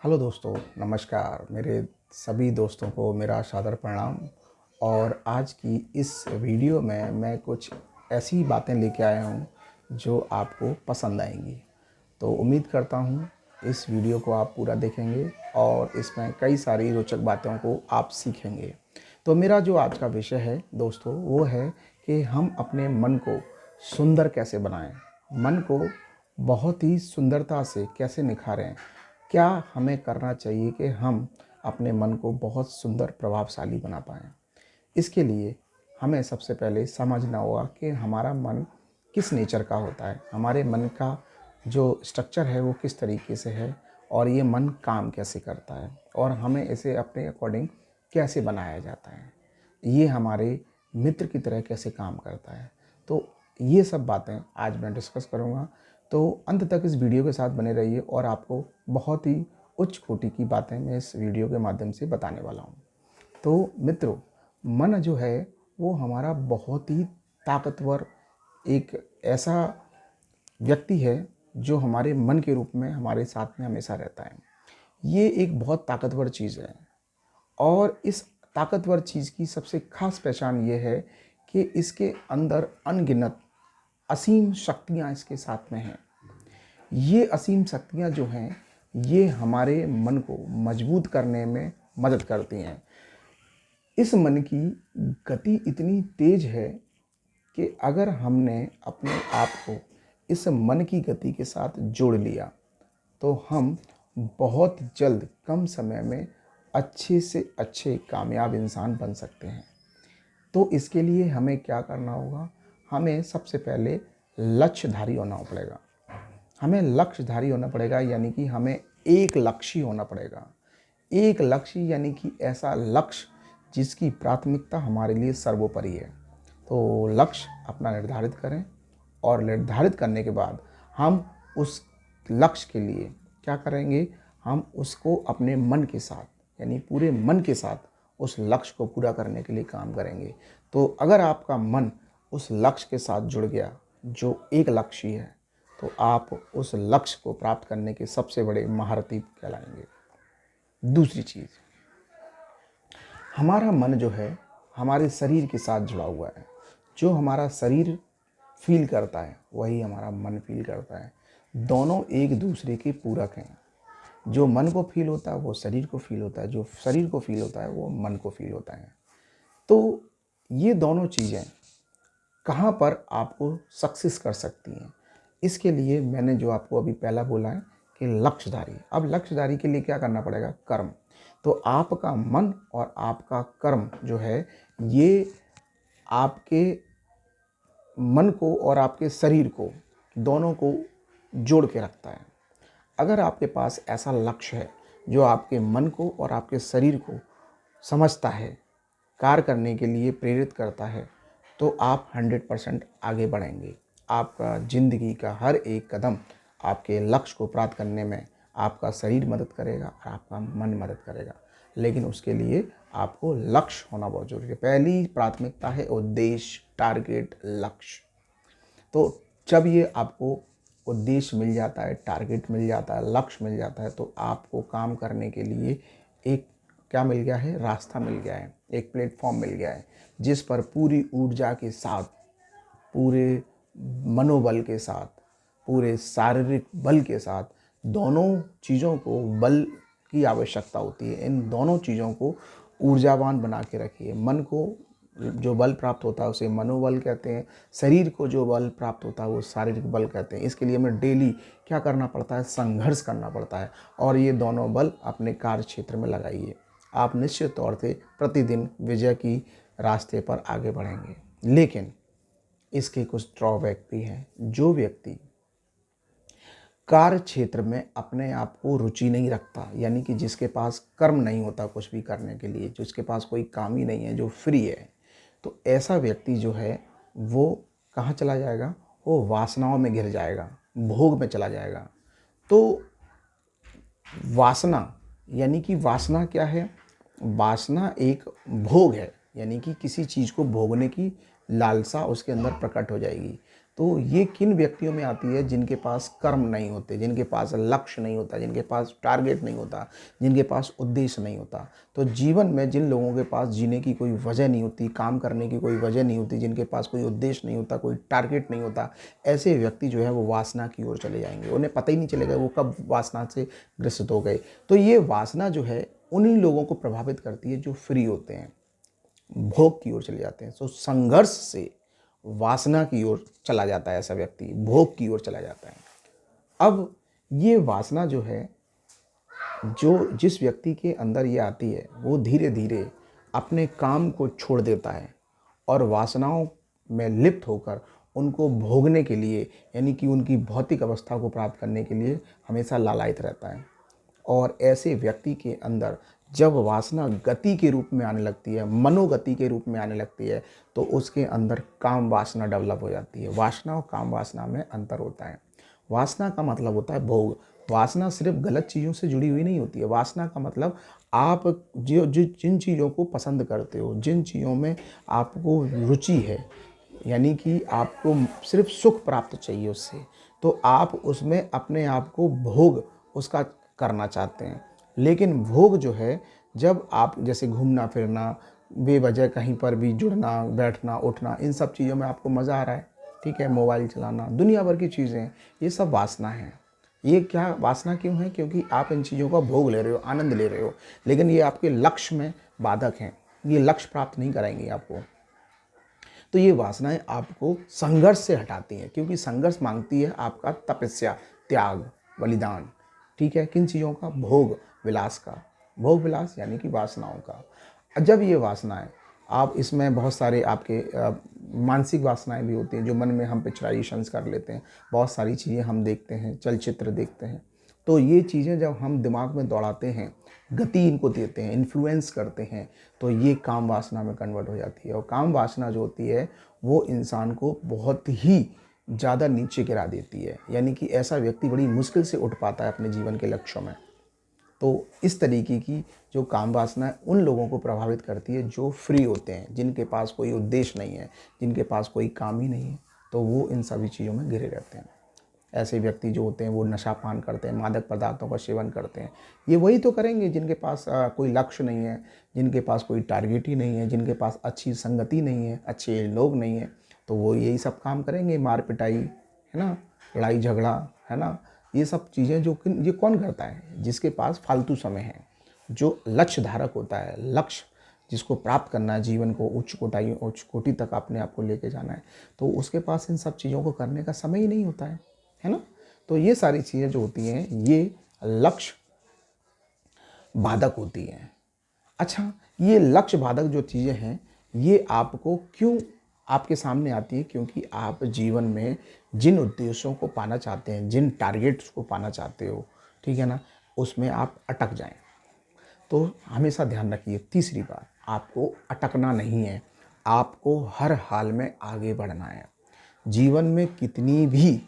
Hello दोस्तों, नमस्कार। मेरे सभी दोस्तों को मेरा सादर प्रणाम। और आज की इस वीडियो में मैं कुछ ऐसी बातें लेके आया हूँ जो आपको पसंद आएंगी। तो उम्मीद करता हूँ इस वीडियो को आप पूरा देखेंगे और इसमें कई सारी रोचक बातों को आप सीखेंगे। तो मेरा जो आज का विषय है दोस्तों, वो है कि हम अपने मन को सुंदर कैसे बनाएं, मन को बहुत ही सुंदरता से कैसे निखारें। क्या हमें करना चाहिए कि हम अपने मन को बहुत सुंदर प्रभावशाली बना पाएँ। इसके लिए हमें सबसे पहले समझना होगा कि हमारा मन किस नेचर का होता है, हमारे मन का जो स्ट्रक्चर है वो किस तरीके से है और ये मन काम कैसे करता है और हमें इसे अपने अकॉर्डिंग कैसे बनाया जाता है, ये हमारे मित्र की तरह कैसे काम करता है। तो ये सब बातें आज मैं डिस्कस करूँगा। तो अंत तक इस वीडियो के साथ बने रहिए और आपको बहुत ही उच्च कोटि की बातें मैं इस वीडियो के माध्यम से बताने वाला हूँ। तो मित्रों, मन जो है वो हमारा बहुत ही ताकतवर एक ऐसा व्यक्ति है जो हमारे मन के रूप में हमारे साथ में हमेशा रहता है। ये एक बहुत ताकतवर चीज़ है और इस ताकतवर चीज़ की सबसे खास पहचान ये है कि इसके अंदर अनगिनत असीम शक्तियाँ इसके साथ में हैं। ये असीम शक्तियाँ जो हैं ये हमारे मन को मजबूत करने में मदद करती हैं। इस मन की गति इतनी तेज है कि अगर हमने अपने आप को इस मन की गति के साथ जोड़ लिया तो हम बहुत जल्द कम समय में अच्छे से अच्छे कामयाब इंसान बन सकते हैं। तो इसके लिए हमें क्या करना होगा, हमें सबसे पहले लक्ष्यधारी होना पड़ेगा। हमें लक्ष्यधारी होना पड़ेगा यानी कि हमें एक लक्ष्य होना पड़ेगा। एक लक्ष्य यानी कि ऐसा लक्ष्य जिसकी प्राथमिकता हमारे लिए सर्वोपरि है। तो लक्ष्य अपना निर्धारित करें और निर्धारित करने के बाद हम उस लक्ष्य के लिए क्या करेंगे, हम उसको अपने मन के साथ यानी पूरे मन के साथ उस लक्ष्य को पूरा करने के लिए काम करेंगे। तो अगर आपका मन उस लक्ष्य के साथ जुड़ गया जो एक लक्ष्य है तो आप उस लक्ष्य को प्राप्त करने के सबसे बड़े महारथी कहलाएंगे। दूसरी चीज़, हमारा मन जो है हमारे शरीर के साथ जुड़ा हुआ है। जो हमारा शरीर फील करता है वही हमारा मन फील करता है। दोनों एक दूसरे के पूरक हैं। जो मन को फील होता है वो शरीर को फील होता है, जो शरीर को फील होता है वो मन को फील होता है। तो ये दोनों चीज़ें कहाँ पर आपको सक्सेस कर सकती हैं, इसके लिए मैंने जो आपको अभी पहला बोला है कि लक्ष्यधारी। अब लक्ष्यधारी के लिए क्या करना पड़ेगा, कर्म। तो आपका मन और आपका कर्म जो है ये आपके मन को और आपके शरीर को दोनों को जोड़ के रखता है। अगर आपके पास ऐसा लक्ष्य है जो आपके मन को और आपके शरीर को समझता है, कार्य करने के लिए प्रेरित करता है, तो आप 100% आगे बढ़ेंगे। आपका ज़िंदगी का हर एक कदम आपके लक्ष्य को प्राप्त करने में आपका शरीर मदद करेगा और आपका मन मदद करेगा। लेकिन उसके लिए आपको लक्ष्य होना बहुत जरूरी है। पहली प्राथमिकता है उद्देश्य, टारगेट, लक्ष्य। तो जब ये आपको उद्देश्य मिल जाता है, टारगेट मिल जाता है, लक्ष्य मिल जाता है, तो आपको काम करने के लिए एक क्या मिल गया है, रास्ता मिल गया है, एक प्लेटफॉर्म मिल गया है जिस पर पूरी ऊर्जा के साथ, पूरे मनोबल के साथ, पूरे शारीरिक बल के साथ, दोनों चीज़ों को बल की आवश्यकता होती है। इन दोनों चीज़ों को ऊर्जावान बना के रखिए। मन को जो बल प्राप्त होता है उसे मनोबल कहते हैं, शरीर को जो बल प्राप्त होता है वो शारीरिक बल कहते हैं। इसके लिए हमें डेली क्या करना पड़ता है, संघर्ष करना पड़ता है और ये दोनों बल अपने कार्य क्षेत्र में लगाइए। आप निश्चित तौर से प्रतिदिन विजय की रास्ते पर आगे बढ़ेंगे। लेकिन इसके कुछ ड्रॉबैक भी हैं। जो व्यक्ति कार्य क्षेत्र में अपने आप को रुचि नहीं रखता, यानी कि जिसके पास कर्म नहीं होता कुछ भी करने के लिए, जिसके पास कोई काम ही नहीं है, जो फ्री है, तो ऐसा व्यक्ति जो है वो कहाँ चला जाएगा, वो वासनाओं में घिर जाएगा, भोग में चला जाएगा। तो वासना यानी कि वासना क्या है, वासना एक भोग है, यानी कि किसी चीज़ को भोगने की लालसा उसके अंदर प्रकट हो जाएगी। तो ये किन व्यक्तियों में आती है? जिनके पास कर्म नहीं होते, जिनके पास लक्ष्य नहीं होता, जिनके पास टारगेट नहीं होता, जिनके पास उद्देश्य नहीं होता। तो जीवन में जिन लोगों के पास जीने की कोई वजह नहीं होती, काम करने की कोई वजह नहीं होती, जिनके पास कोई उद्देश्य नहीं होता, कोई टारगेट नहीं होता, ऐसे व्यक्ति जो है वो वासना की ओर चले जाएंगे। उन्हें पता ही नहीं चलेगा वो कब वासना से ग्रसित हो गए। तो ये वासना जो है उन्हीं लोगों को प्रभावित करती है जो फ्री होते हैं, भोग की ओर चले जाते हैं। तो संघर्ष से वासना की ओर चला जाता है ऐसा व्यक्ति, भोग की ओर चला जाता है। अब ये वासना जो है, जो जिस व्यक्ति के अंदर ये आती है, वो धीरे धीरे अपने काम को छोड़ देता है और वासनाओं में लिप्त होकर उनको भोगने के लिए, यानी कि उनकी भौतिक अवस्था को प्राप्त करने के लिए हमेशा लालायित रहता है। और ऐसे व्यक्ति के अंदर जब वासना गति के रूप में आने लगती है, मनोगति के रूप में आने लगती है, तो उसके अंदर काम वासना डेवलप हो जाती है। वासना और काम वासना में अंतर होता है। वासना का मतलब होता है भोग। वासना सिर्फ गलत चीज़ों से जुड़ी हुई नहीं होती है। वासना का मतलब आप जिन चीज़ों को पसंद करते हो, जिन चीज़ों में आपको रुचि है, यानी कि आपको सिर्फ सुख प्राप्त चाहिए उससे, तो आप उसमें अपने आप को भोग उसका करना चाहते हैं। लेकिन भोग जो है, जब आप जैसे घूमना फिरना, बेवजह कहीं पर भी जुड़ना, बैठना, उठना, इन सब चीज़ों में आपको मज़ा आ रहा है, ठीक है, मोबाइल चलाना, दुनिया भर की चीज़ें, ये सब वासना है। ये क्या वासना क्यों है? क्योंकि आप इन चीज़ों का भोग ले रहे हो, आनंद ले रहे हो, लेकिन ये आपके लक्ष्य में बाधक हैं, ये लक्ष्य प्राप्त नहीं कराएंगे आपको। तो ये वासनाएं आपको संघर्ष से हटाती हैं, क्योंकि संघर्ष मांगती है आपका तपस्या, त्याग, बलिदान, ठीक है, किन चीज़ों का? भोग विलास का। भोग विलास यानी कि वासनाओं का। जब ये वासनाएं, आप इसमें बहुत सारे आपके मानसिक वासनाएं भी होती हैं, जो मन में हम पिक्चराइजेशंस कर लेते हैं, बहुत सारी चीज़ें हम देखते हैं, चलचित्र देखते हैं। तो ये चीज़ें जब हम दिमाग में दौड़ाते हैं, गति इनको देते हैं, इन्फ्लुएंस करते हैं, तो ये काम वासना में कन्वर्ट हो जाती है। और काम वासना जो होती है वो इंसान को बहुत ही ज़्यादा नीचे गिरा देती है, यानी कि ऐसा व्यक्ति बड़ी मुश्किल से उठ पाता है अपने जीवन के लक्ष्यों में। तो इस तरीके की जो काम वासना है उन लोगों को प्रभावित करती है जो फ्री होते हैं, जिनके पास कोई उद्देश्य नहीं है, जिनके पास कोई काम ही नहीं है, तो वो इन सभी चीज़ों में घिरे रहते हैं। ऐसे व्यक्ति जो होते हैं वो नशा पान करते हैं, मादक पदार्थों का सेवन करते हैं। ये वही तो करेंगे जिनके पास कोई लक्ष्य नहीं है, जिनके पास कोई टारगेट ही नहीं है, जिनके पास अच्छी संगति नहीं है, अच्छे लोग नहीं है, तो वो यही सब काम करेंगे, मार पिटाई, है ना, लड़ाई झगड़ा, है ना, ये सब चीज़ें जो कि ये कौन करता है? जिसके पास फालतू समय है, जो लक्ष्य धारक होता है, लक्ष्य जिसको प्राप्त करना है, जीवन को उच्च कोटि तक अपने आप को लेके जाना है, तो उसके पास इन सब चीज़ों को करने का समय ही नहीं होता है ना। तो ये सारी चीज़ें जो होती हैं ये लक्ष्य बाधक होती हैं। अच्छा, ये लक्ष्य बाधक जो चीज़ें हैं ये आपको क्यों आपके सामने आती है? क्योंकि आप जीवन में जिन उद्देश्यों को पाना चाहते हैं, जिन टारगेट्स को पाना चाहते हो, ठीक है ना, उसमें आप अटक जाएं। तो हमेशा ध्यान रखिए, तीसरी बात, आपको अटकना नहीं है, आपको हर हाल में आगे बढ़ना है। जीवन में कितनी भी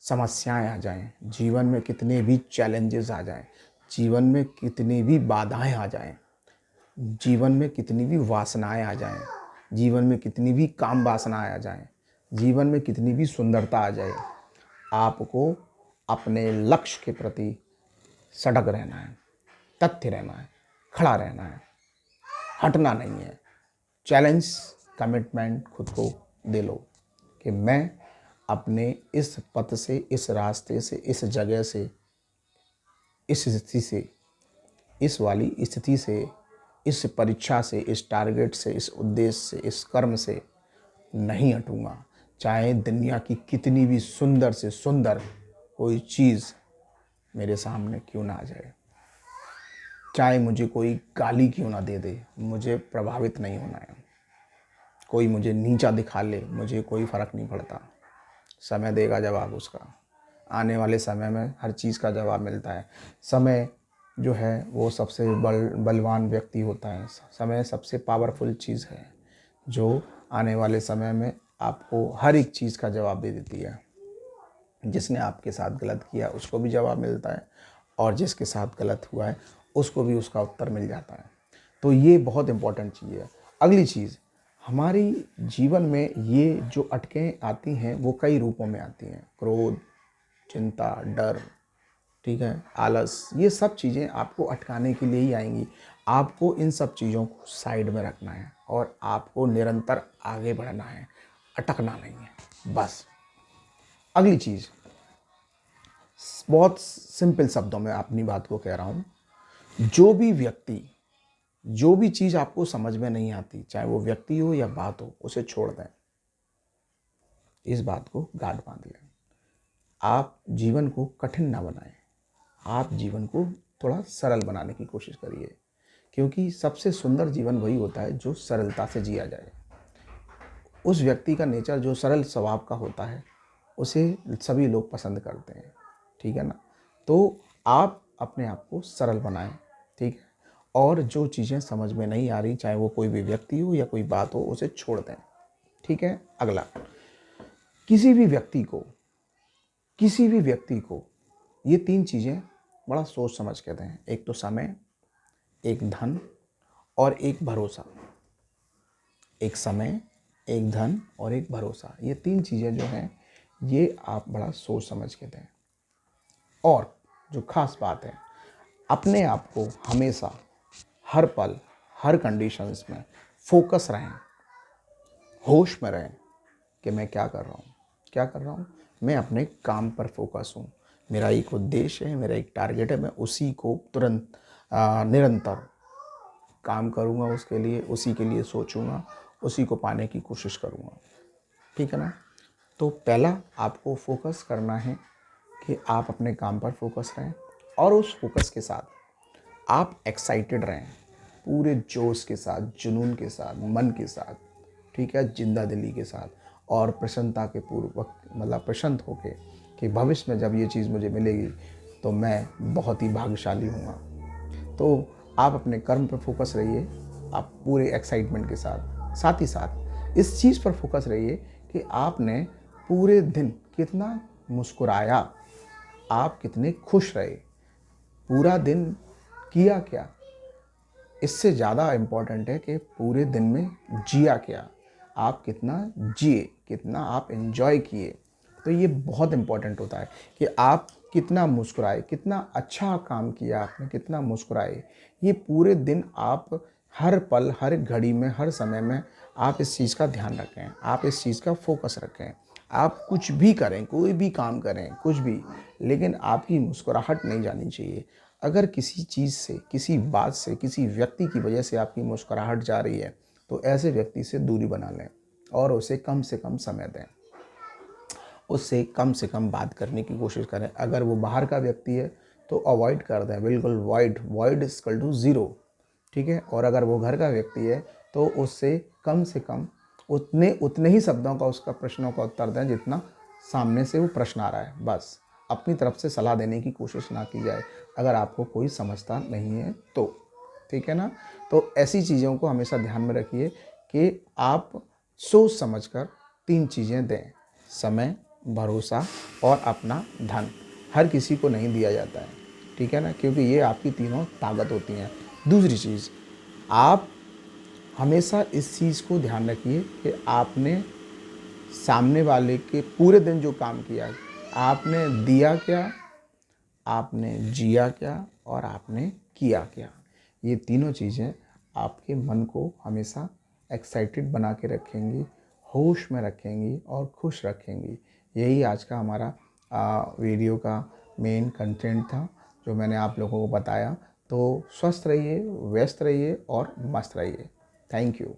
समस्याएं आ जाएं, जीवन में कितने भी चैलेंजेस आ जाएं, जीवन में कितनी भी बाधाएं आ जाएं, जीवन में कितनी भी वासनाएं आ जाएं, जीवन में कितनी भी काम वासनाएं आ जाएं, जीवन में कितनी भी सुंदरता आ जाए, आपको अपने लक्ष्य के प्रति सजग रहना है, तथ्य रहना है, खड़ा रहना है, हटना नहीं है। चैलेंज, कमिटमेंट खुद को दे लो कि मैं अपने इस पथ से, इस रास्ते से, इस जगह से, इस स्थिति से, इस वाली स्थिति से, इस परीक्षा से, इस टारगेट से, इस उद्देश्य से, इस कर्म से नहीं हटूंगा। चाहे दुनिया की कितनी भी सुंदर से सुंदर कोई चीज़ मेरे सामने क्यों ना आ जाए, चाहे मुझे कोई गाली क्यों ना दे दे, मुझे प्रभावित नहीं होना है। कोई मुझे नीचा दिखा ले, मुझे कोई फ़र्क नहीं पड़ता। समय देगा जवाब उसका। आने वाले समय में हर चीज़ का जवाब मिलता है। समय जो है वो सबसे बलवान व्यक्ति होता है। समय सबसे पावरफुल चीज़ है जो आने वाले समय में आपको हर एक चीज़ का जवाब दे देती है। जिसने आपके साथ गलत किया उसको भी जवाब मिलता है, और जिसके साथ गलत हुआ है उसको भी उसका उत्तर मिल जाता है। तो ये बहुत इम्पोर्टेंट चीज़ है। अगली चीज़, हमारी जीवन में ये जो अटकें आती हैं वो कई रूपों में आती हैं। क्रोध, चिंता, डर, ठीक है, आलस, ये सब चीज़ें आपको अटकाने के लिए ही आएंगी। आपको इन सब चीज़ों को साइड में रखना है और आपको निरंतर आगे बढ़ना है, अटकना नहीं है बस। अगली चीज़, बहुत सिंपल शब्दों में अपनी बात को कह रहा हूँ, जो भी व्यक्ति, जो भी चीज़ आपको समझ में नहीं आती, चाहे वो व्यक्ति हो या बात हो, उसे छोड़ दें। इस बात को गांठ बांध लें। आप जीवन को कठिन ना बनाएं, आप जीवन को थोड़ा सरल बनाने की कोशिश करिए, क्योंकि सबसे सुंदर जीवन वही होता है जो सरलता से जिया जाए। उस व्यक्ति का नेचर जो सरल स्वभाव का होता है उसे सभी लोग पसंद करते हैं, ठीक है ना। तो आप अपने आप को सरल बनाएं, ठीक है, और जो चीज़ें समझ में नहीं आ रही, चाहे वो कोई भी व्यक्ति हो या कोई बात हो, उसे छोड़ दें, ठीक है। अगला, किसी भी व्यक्ति को ये 3 चीज़ें बड़ा सोच समझ के दें। एक तो समय, एक धन और एक भरोसा। एक समय, एक धन और एक भरोसा, ये 3 चीज़ें जो हैं ये आप बड़ा सोच समझ के दें। और जो खास बात है, अपने आप को हमेशा, हर पल, हर कंडीशंस में फोकस रहें, होश में रहें कि मैं क्या कर रहा हूँ। मैं अपने काम पर फोकस हूँ, मेरा एक उद्देश्य है, मेरा एक टारगेट है, मैं उसी को तुरंत निरंतर काम करूँगा, उसके लिए, उसी के लिए सोचूंगा, उसी को पाने की कोशिश करूँगा, ठीक है ना। तो पहला आपको फोकस करना है कि आप अपने काम पर फोकस रहें, और उस फोकस के साथ आप एक्साइटेड रहें, पूरे जोश के साथ, जुनून के साथ, मन के साथ, ठीक है, जिंदा दिली के साथ, और प्रसन्नता के पूर्वक, मतलब प्रसन्न होके कि भविष्य में जब ये चीज़ मुझे मिलेगी तो मैं बहुत ही भाग्यशाली हूँगा। तो आप अपने कर्म पर फोकस रहिए, आप पूरे एक्साइटमेंट के साथ, साथ ही साथ इस चीज़ पर फोकस रहिए कि आपने पूरे दिन कितना मुस्कुराया, आप कितने खुश रहे, पूरा दिन किया क्या। इससे ज़्यादा इम्पॉर्टेंट है कि पूरे दिन में जिया क्या, आप कितना जिए, कितना आप एंजॉय किए। तो ये बहुत इम्पॉर्टेंट होता है कि आप कितना मुस्कुराए, कितना अच्छा काम किया आपने, कितना मुस्कुराए। ये पूरे दिन आप हर पल, हर घड़ी में, हर समय में आप इस चीज़ का ध्यान रखें, आप इस चीज़ का फोकस रखें। आप कुछ भी करें, कोई भी काम करें, कुछ भी, लेकिन आपकी मुस्कुराहट नहीं जानी चाहिए। अगर किसी चीज़ से, किसी बात से, किसी व्यक्ति की वजह से आपकी मुस्कुराहट जा रही है, तो ऐसे व्यक्ति से दूरी बना लें और उसे कम से कम समय दें, उससे कम से कम बात करने की कोशिश करें। अगर वो बाहर का व्यक्ति है तो अवॉइड कर दें, बिल्कुल वॉइड इक्वल टू ज़ीरो, ठीक है। और अगर वो घर का व्यक्ति है तो उससे कम से कम उतने ही शब्दों का, उसका प्रश्नों का उत्तर दें जितना सामने से वो प्रश्न आ रहा है। बस अपनी तरफ से सलाह देने की कोशिश ना की जाए अगर आपको कोई समझता नहीं है तो, ठीक है ना। तो ऐसी चीज़ों को हमेशा ध्यान में रखिए कि आप सोच समझकर 3 चीज़ें दें, समय, भरोसा और अपना धन। हर किसी को नहीं दिया जाता है, ठीक है ना, क्योंकि ये आपकी तीनों ताकत होती हैं। दूसरी चीज़, आप हमेशा इस चीज़ को ध्यान रखिए कि आपने सामने वाले के पूरे दिन जो काम किया, आपने दिया क्या, आपने जिया क्या और आपने किया क्या। ये तीनों चीज़ें आपके मन को हमेशा एक्साइटेड बना के रखेंगी, होश में रखेंगी और खुश रखेंगी। यही आज का हमारा वीडियो का मेन कंटेंट था जो मैंने आप लोगों को बताया। तो स्वस्थ रहिए, व्यस्त रहिए और मस्त रहिए। Thank you.